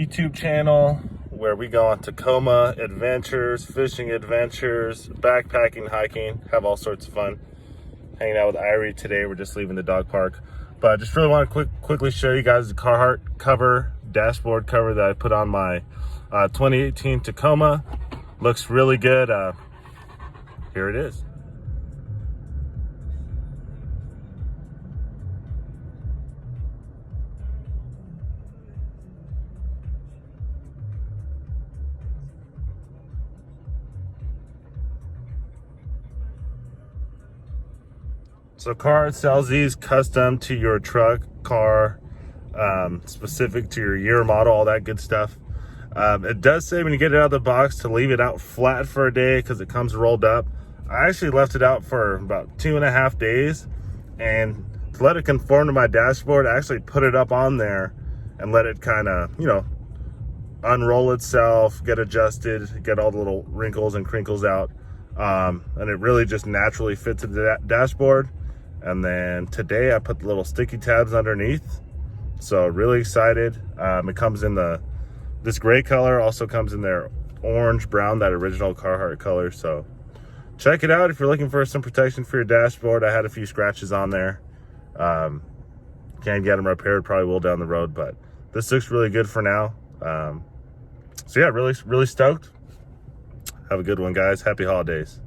YouTube channel where we go on Tacoma adventures, fishing adventures, backpacking, hiking, have all sorts of fun. Hanging out with Irie today. We're just leaving the dog park, but I just really want to quickly show you guys the Carhartt cover, dashboard cover that I put on my 2018 Tacoma. Looks really good. Here it is. So Carhartt sells these custom to your truck, car, specific to your year, model, all that good stuff. It does say when you get it out of the box to leave it out flat for a day because it comes rolled up. I actually left it out for about 2.5 days, and to let it conform to my dashboard, I actually put it up on there and let it kind of, unroll itself, get adjusted, get all the little wrinkles and crinkles out. And it really just naturally fits into that dashboard. And then today I put the little sticky tabs underneath. So really excited. It comes in this gray color, also comes in their orange, brown, that original Carhartt color. So check it out if you're looking for some protection for your dashboard. I had a few scratches on there. Can't get them repaired, probably will down the road, but this looks really good for now. So yeah, really stoked. Have a good one, guys. Happy holidays.